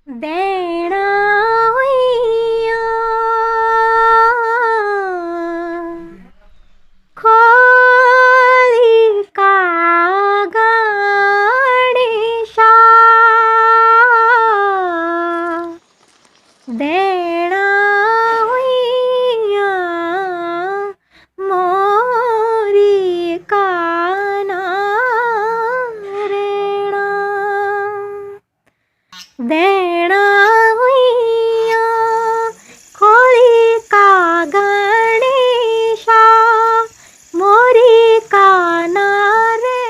देना हुइया खोली का गणेशा देना हुइया मोरी का नारेणा देना हुइया खोली का गणेशा मोरी का नारे।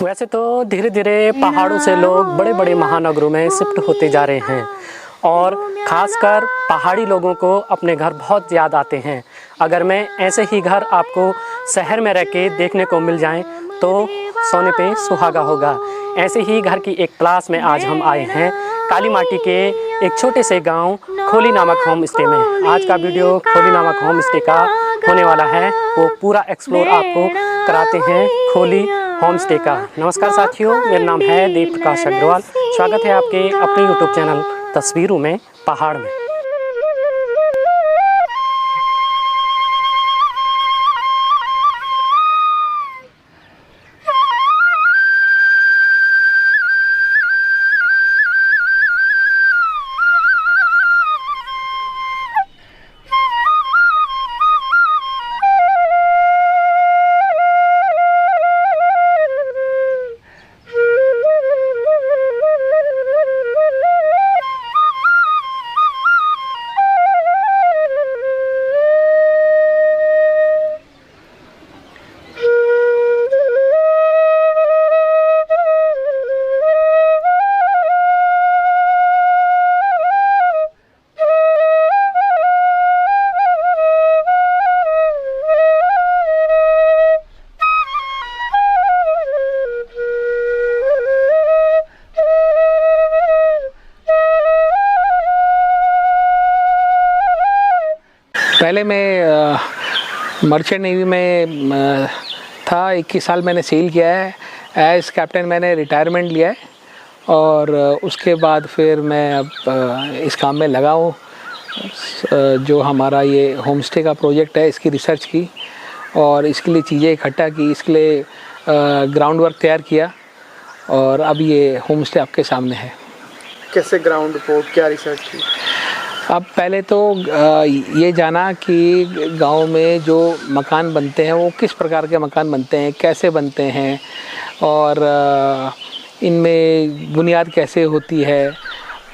वैसे तो धीरे धीरे पहाड़ों से लोग बड़े बड़े महानगरों में शिफ्ट होते जा रहे हैं और ख़ासकर पहाड़ी लोगों को अपने घर बहुत याद आते हैं। अगर मैं ऐसे ही घर आपको शहर में रह के देखने को मिल जाएं तो सोने पे सुहागा होगा। ऐसे ही घर की एक क्लास में आज हम आए हैं काली माटी के एक छोटे से गांव खोली नामक होम स्टे में। आज का वीडियो खोली नामक होम स्टे का होने वाला है, वो पूरा एक्सप्लोर आपको कराते हैं खोली होम स्टे का। नमस्कार साथियों, मेरा नाम है देव प्रकाश अग्रवाल। स्वागत है आपके अपने यूट्यूब चैनल तस्वीरों में पहाड़ में। पहले मैं मर्चेंट नेवी में था। 21 साल मैंने सेल किया है। एज कैप्टन मैंने रिटायरमेंट लिया है और उसके बाद फिर मैं अब इस काम में लगा हूँ। जो हमारा ये होम स्टे का प्रोजेक्ट है, इसकी रिसर्च की और इसके लिए चीज़ें इकट्ठा की, इसके लिए ग्राउंड वर्क तैयार किया और अब ये होम स्टे आपके सामने है। कैसे ग्राउंड रिपोर्ट, क्या रिसर्च की? अब पहले तो ये जाना कि गांव में जो मकान बनते हैं वो किस प्रकार के मकान बनते हैं, कैसे बनते हैं और इनमें बुनियाद कैसे होती है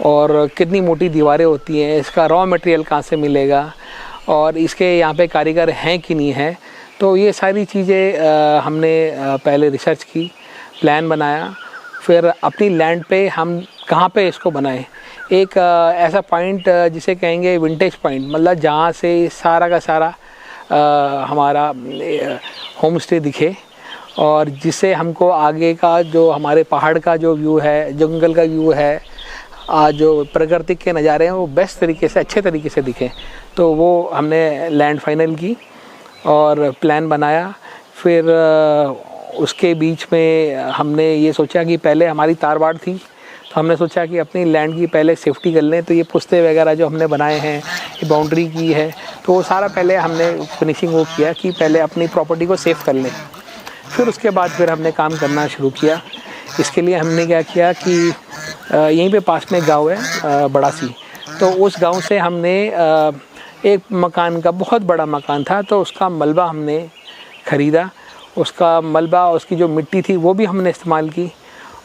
और कितनी मोटी दीवारें होती हैं, इसका रॉ मटेरियल कहाँ से मिलेगा और इसके यहाँ पे कारीगर हैं कि नहीं है। तो ये सारी चीज़ें हमने पहले रिसर्च की, प्लान बनाया, फिर अपनी लैंड पे हम कहाँ पे इसको बनाएं। एक ऐसा पॉइंट जिसे कहेंगे विंटेज पॉइंट, मतलब जहाँ से सारा का सारा हमारा होम स्टे दिखे और जिससे हमको आगे का जो हमारे पहाड़ का जो व्यू है, जंगल का व्यू है, जो प्रकृति के नज़ारे हैं वो बेस्ट तरीके से, अच्छे तरीके से दिखें। तो वो हमने लैंड फाइनल की और प्लान बनाया। फिर उसके बीच में हमने ये सोचा कि पहले हमारी तारबाड़ थी तो हमने सोचा कि अपनी लैंड की पहले सेफ्टी कर लें। तो ये पुस्ते वगैरह जो हमने बनाए हैं, ये बाउंड्री की है, तो वो सारा पहले हमने फिनिशिंग वो किया कि पहले अपनी प्रॉपर्टी को सेफ कर लें। फिर उसके बाद फिर हमने काम करना शुरू किया। इसके लिए हमने क्या किया कि यहीं पे पास में गांव है बड़ासी, तो उस गांव से हमने एक मकान का, बहुत बड़ा मकान था, तो उसका मलबा हमने ख़रीदा। उसका मलबा, उसकी जो मिट्टी थी वो भी हमने इस्तेमाल की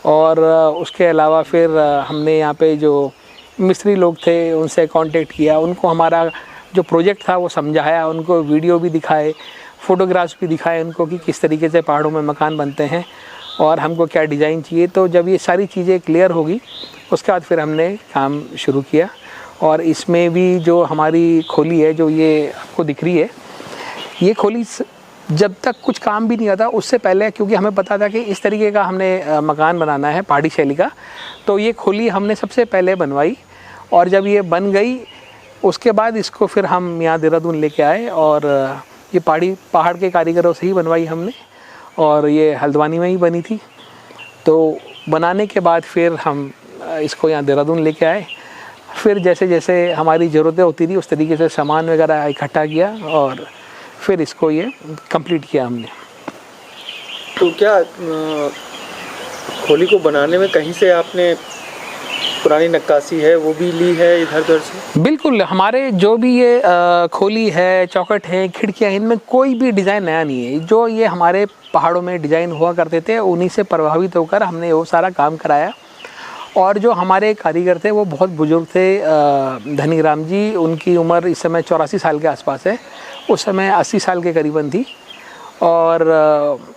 और उसके अलावा फिर हमने यहाँ पे जो मिस्त्री लोग थे उनसे कांटेक्ट किया, उनको हमारा जो प्रोजेक्ट था वो समझाया, उनको वीडियो भी दिखाए, फ़ोटोग्राफ्स भी दिखाए उनको कि किस तरीके से पहाड़ों में मकान बनते हैं और हमको क्या डिज़ाइन चाहिए। तो जब ये सारी चीज़ें क्लियर होगी उसके बाद फिर हमने काम शुरू किया। और इसमें भी जो हमारी खोली है, जो ये आपको दिख रही है, ये खोली जब तक कुछ काम भी नहीं आता उससे पहले, क्योंकि हमें पता था कि इस तरीके का हमने मकान बनाना है पहाड़ी शैली का, तो ये खोली हमने सबसे पहले बनवाई और जब ये बन गई उसके बाद इसको फिर हम यहाँ देहरादून लेके आए और ये पहाड़ के कारीगरों से ही बनवाई हमने और ये हल्द्वानी में ही बनी थी। तो बनाने के बाद फिर हम इसको यहाँ देहरादून लेके आए। फिर जैसे जैसे हमारी ज़रूरतें होती थी उस तरीके से सामान वगैरह इकट्ठा किया और फिर इसको ये कंप्लीट किया हमने। तो क्या खोली को बनाने में कहीं से आपने पुरानी नक्काशी है वो भी ली है इधर उधर से? बिल्कुल, हमारे जो भी ये खोली है, चौखट है, खिड़कियाँ, इनमें कोई भी डिज़ाइन नया नहीं है। जो ये हमारे पहाड़ों में डिज़ाइन हुआ करते थे उन्हीं से प्रभावित होकर हमने वो सारा काम कराया। और जो हमारे कारीगर थे वो बहुत बुजुर्ग थे, धनीराम जी, उनकी उम्र इस समय 84 साल के आसपास है, उस समय 80 साल के करीबन थी। और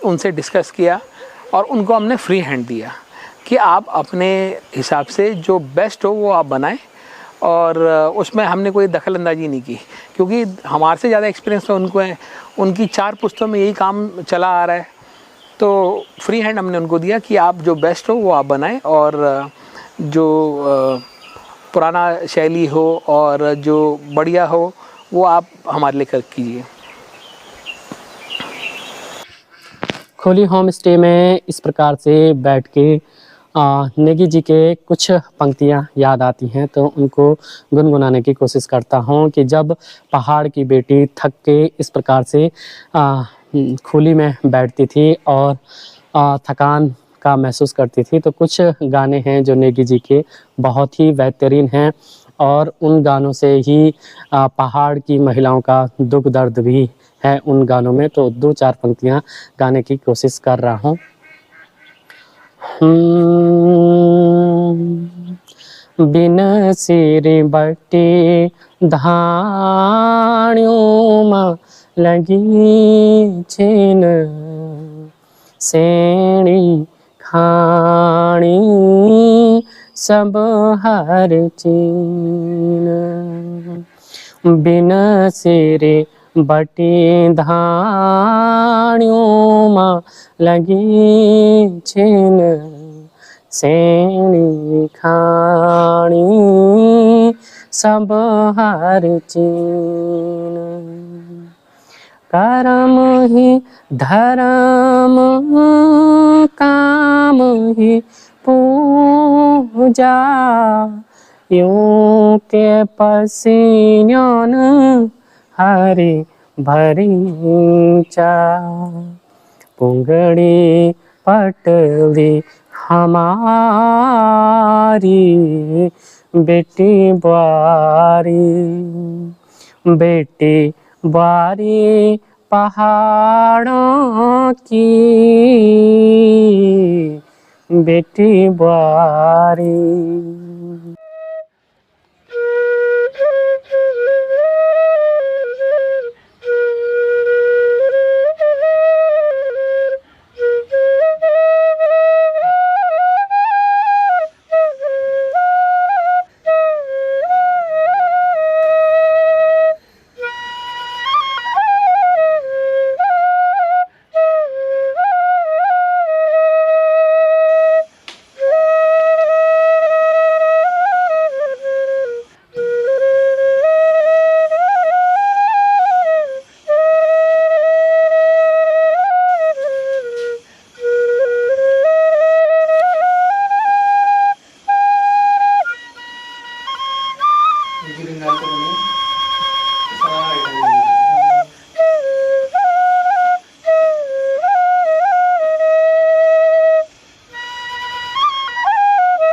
उनसे डिस्कस किया और उनको हमने फ्री हैंड दिया कि आप अपने हिसाब से जो बेस्ट हो वो आप बनाएं। और उसमें हमने कोई दखल अंदाजी नहीं की, क्योंकि हमारे से ज़्यादा एक्सपीरियंस तो उनको है, उनकी 4 पुश्तों में यही काम चला आ रहा है। तो फ्री हैंड हमने उनको दिया कि आप जो बेस्ट हो वो आप बनाएं और जो पुराना शैली हो और जो बढ़िया हो वो आप हमारे लिए कर कीजिए। खोली होम स्टे में इस प्रकार से बैठ के नेगी जी के कुछ पंक्तियाँ याद आती हैं, तो उनको गुनगुनाने की कोशिश करता हूँ कि जब पहाड़ की बेटी थक के इस प्रकार से खोली में बैठती थी और थकान का महसूस करती थी, तो कुछ गाने हैं जो नेगी जी के बहुत ही बेहतरीन हैं और उन गानों से ही पहाड़ की महिलाओं का दुख दर्द भी है उन गानों में। तो 2-4 पंक्तियाँ गाने की कोशिश कर रहा हूँ। बिन सिर बटे धाण्यों मा लगी छेन सेणी खाणी सब हर चीन। बिन सिर बटे धाण्यों मा लगी छेन सेणी खाणी सब हर चीन। कर्म ही धर्म काम ही पूजा यूं के पसीनों हरि भरी चा। पुंगड़ी पटली हमारी बेटी बारी पहाड़ों की बेटी बारी।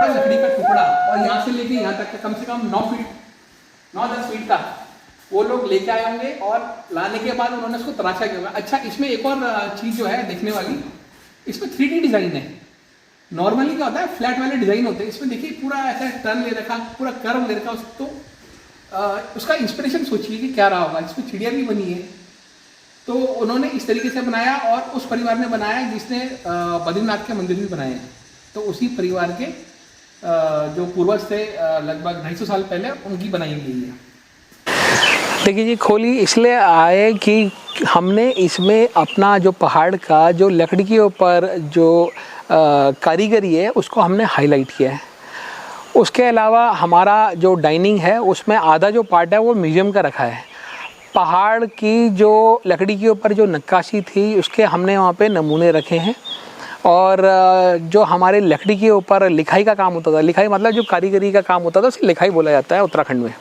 लकड़ी का टुकड़ा और यहाँ से लेके यहाँ तक का कम से कम 9-10 फीट का वो लोग लेके आए होंगे और लाने के बाद उन्होंने उसको तराशा किया होगा। अच्छा, इसमें एक और चीज़ जो है देखने वाली, इसमें 3D डिज़ाइन है। नॉर्मली क्या होता है, फ्लैट वाले डिज़ाइन होते हैं, इसमें देखिए पूरा ऐसा टर्न ले रखा, पूरा कर्व ले रखा। तो उसका इंस्पिरेशन सोचिए कि क्या रहा होगा। इसमें चिड़िया भी बनी है, तो उन्होंने इस तरीके से बनाया और उस परिवार ने बनाया जिसने बद्रीनाथ के मंदिर भी बनाए हैं। तो उसी परिवार के जो पूर्वज थे लगभग 250 साल पहले, उनकी बनाई गई है। देखिए जी, खोली इसलिए आए कि हमने इसमें अपना जो पहाड़ का जो लकड़ी के ऊपर जो कारीगरी है उसको हमने हाईलाइट किया है। उसके अलावा हमारा जो डाइनिंग है उसमें आधा जो पार्ट है वो म्यूज़ियम का रखा है। पहाड़ की जो लकड़ी के ऊपर जो नक्काशी थी उसके हमने वहाँ पे नमूने रखे हैं और जो हमारे लकड़ी के ऊपर लिखाई का काम होता था, लिखाई मतलब जो कारीगरी का काम होता था उसे लिखाई बोला जाता है उत्तराखंड में,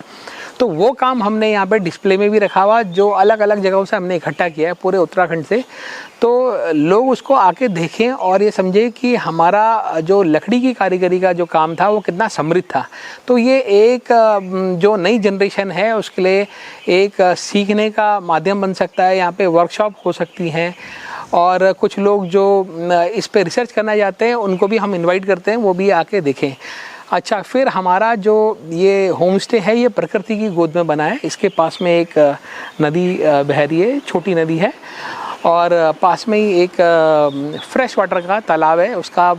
तो वो काम हमने यहाँ पे डिस्प्ले में भी रखा हुआ, जो अलग अलग जगहों से हमने इकट्ठा किया है पूरे उत्तराखंड से, तो लोग उसको आके देखें और ये समझे कि हमारा जो लकड़ी की कारीगरी का जो काम था वो कितना समृद्ध था। तो ये एक जो नई जनरेशन है उसके लिए एक सीखने का माध्यम बन सकता है। यहाँ पे वर्कशॉप हो सकती हैं और कुछ लोग जो इस पे रिसर्च करना चाहते हैं उनको भी हम इनवाइट करते हैं, वो भी आके देखें। अच्छा, फिर हमारा जो ये होम स्टे है ये प्रकृति की गोद में बना है। इसके पास में एक नदी बह रही है, छोटी नदी है, और पास में ही एक फ्रेश वाटर का तालाब है, उसका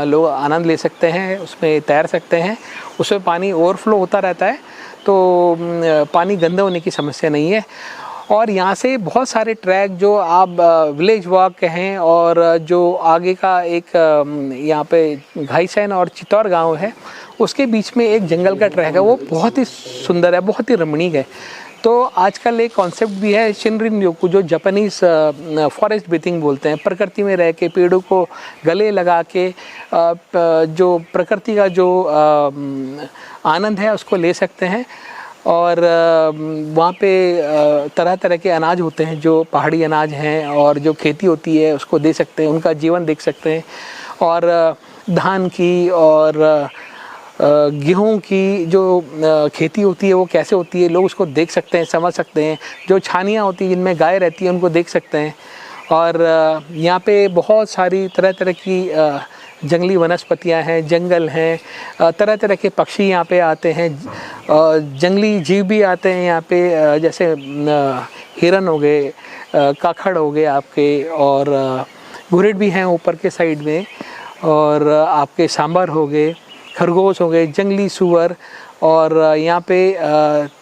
लोग आनंद ले सकते हैं, उसमें तैर सकते हैं, उसमें पानी ओवरफ्लो होता रहता है, तो पानी गंदे होने की समस्या नहीं है। और यहाँ से बहुत सारे ट्रैक जो आप विलेज वॉक कहें, और जो आगे का एक यहाँ पे घाईसैन और चित्तौर गांव है उसके बीच में एक जंगल का ट्रैक है, वो बहुत ही सुंदर है, बहुत ही रमणीक है। तो आजकल एक कॉन्सेप्ट भी है शिनरिन योकु, जो जापानीज़ फॉरेस्ट ब्रीथिंग बोलते हैं, प्रकृति में रह के पेड़ों को गले लगा के जो प्रकृति का जो आनंद है उसको ले सकते हैं। और वहाँ पे तरह तरह के अनाज होते हैं जो पहाड़ी अनाज हैं, और जो खेती होती है उसको दे सकते हैं, उनका जीवन देख सकते हैं। और धान की और गेहूं की जो खेती होती है वो कैसे होती है लोग उसको देख सकते हैं, समझ सकते हैं। जो छानियाँ होती हैं जिनमें गाय रहती है उनको देख सकते हैं। और यहाँ पे बहुत सारी तरह तरह की जंगली वनस्पतियाँ हैं, जंगल हैं, तरह तरह के पक्षी यहाँ पे आते हैं, जंगली जीव भी आते हैं यहाँ पे, जैसे हिरन हो गए, काखड़ हो गए आपके, और घुरिड भी हैं ऊपर के साइड में, और आपके सांबर हो गए, खरगोश हो गए, जंगली सूअर, और यहाँ पे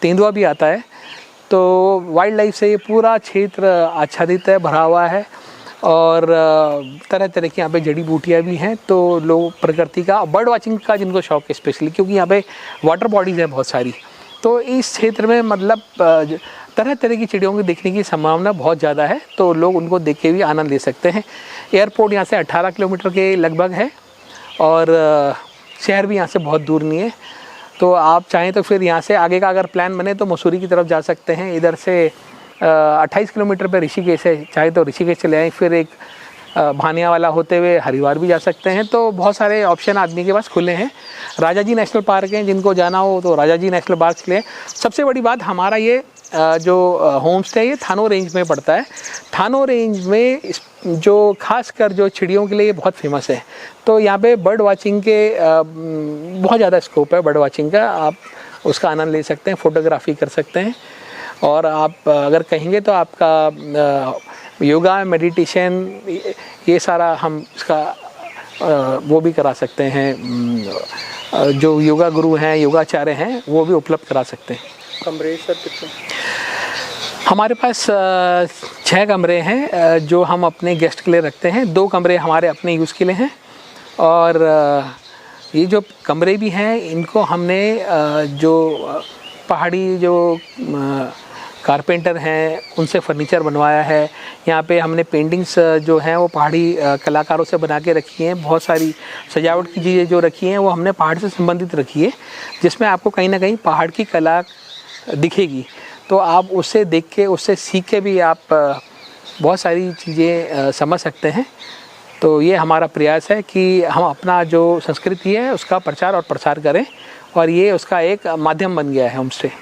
तेंदुआ भी आता है। तो वाइल्ड लाइफ से ये पूरा क्षेत्र आच्छादित है, भरा हुआ है, और तरह तरह की यहाँ पे जड़ी बूटियाँ भी हैं। तो लोग प्रकृति का, बर्ड वाचिंग का जिनको शौक है स्पेशली, क्योंकि यहाँ पे वाटर बॉडीज़ हैं बहुत सारी, तो इस क्षेत्र में मतलब तरह तरह की चिड़ियों को देखने की संभावना बहुत ज़्यादा है, तो लोग उनको देख के भी आनंद ले सकते हैं। एयरपोर्ट यहाँ से 18 किलोमीटर के लगभग है, और शहर भी यहाँ से बहुत दूर नहीं है। तो आप चाहें तो फिर यहाँ से आगे का अगर प्लान बने तो मसूरी की तरफ जा सकते हैं। इधर से 28 किलोमीटर पर ऋषिकेश है, चाहे तो ऋषिकेश चले आएँ, फिर एक भानिया वाला होते हुए हरिद्वार भी जा सकते हैं। तो बहुत सारे ऑप्शन आदमी के पास खुले हैं। राजा जी नेशनल पार्क हैं, जिनको जाना हो तो राजा जी नेशनल पार्क के लिए। सबसे बड़ी बात, हमारा ये जो होम स्टे है ये थानो रेंज में पड़ता है। थानो रेंज में जो खासकर जो चिड़ियों के लिए बहुत फेमस है। तो यहाँ पे बर्ड वाचिंग के बहुत ज़्यादा स्कोप है, बर्ड वाचिंग का। आप उसका आनंद ले सकते हैं, फ़ोटोग्राफी कर सकते हैं, और आप अगर कहेंगे तो आपका योगा, मेडिटेशन, ये सारा हम इसका वो भी करा सकते हैं। जो योगा गुरु हैं, योगाचार्य हैं, वो भी उपलब्ध करा सकते हैं। कमरे सर कितने? हमारे पास 6 कमरे हैं जो हम अपने गेस्ट के लिए रखते हैं। 2 कमरे हमारे अपने यूज़ के लिए हैं, और ये जो कमरे भी हैं इनको हमने जो पहाड़ी जो कारपेंटर हैं उनसे फर्नीचर बनवाया है। यहाँ पे हमने पेंटिंग्स जो हैं वो पहाड़ी कलाकारों से बना के रखी हैं। बहुत सारी सजावट की चीज़ें जो रखी हैं वो हमने पहाड़ से संबंधित रखी है, जिसमें आपको कहीं ना कहीं पहाड़ की कला दिखेगी। तो आप उससे देख के, उससे सीख के भी आप बहुत सारी चीज़ें समझ सकते हैं। तो ये हमारा प्रयास है कि हम अपना जो संस्कृति है उसका प्रचार और प्रसार करें, और ये उसका एक माध्यम बन गया है होम स्टे।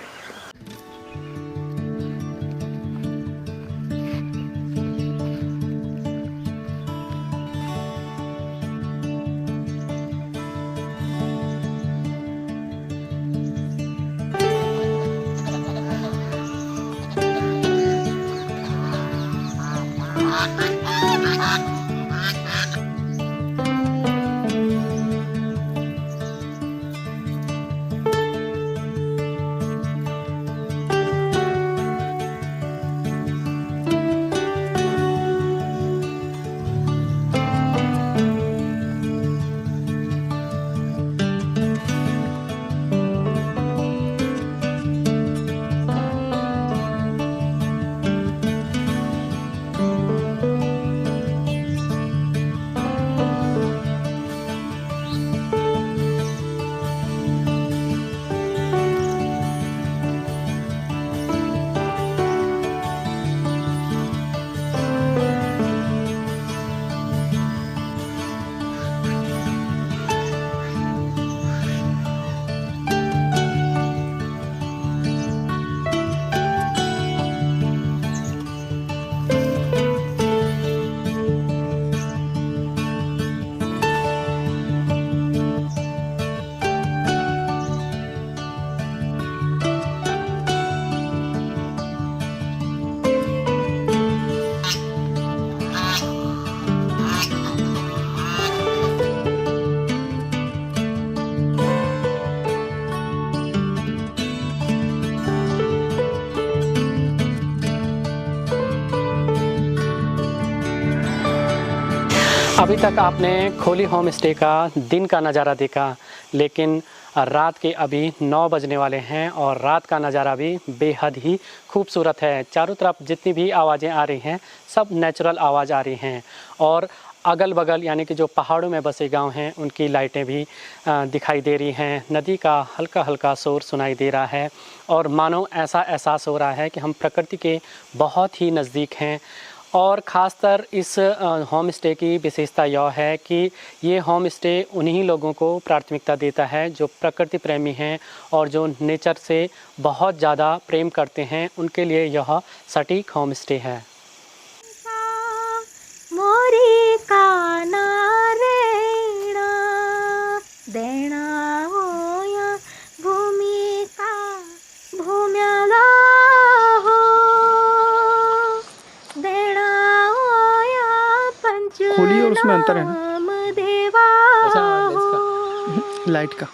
अभी तक आपने खोली होम स्टे का दिन का नज़ारा देखा, लेकिन रात के अभी 9 बजने वाले हैं और रात का नज़ारा भी बेहद ही खूबसूरत है। चारों तरफ जितनी भी आवाज़ें आ रही हैं सब नेचुरल आवाज़ आ रही हैं और अगल बगल यानी कि जो पहाड़ों में बसे गांव हैं उनकी लाइटें भी दिखाई दे रही हैं। नदी का हल्का हल्का शोर सुनाई दे रहा है और मानो ऐसा एहसास हो रहा है कि हम प्रकृति के बहुत ही नज़दीक हैं। और ख़ासतर इस होम स्टे की विशेषता यह है कि ये होम स्टे उन्हीं लोगों को प्राथमिकता देता है जो प्रकृति प्रेमी हैं और जो नेचर से बहुत ज़्यादा प्रेम करते हैं, उनके लिए यह सटीक होम स्टे है। मोरी का नारेणा देणा होया भूमिका भूम्याला हो देणा होया पंच खोली और उसमें अंतर है ना? नाम देवा अच्छा, हो। लाइट का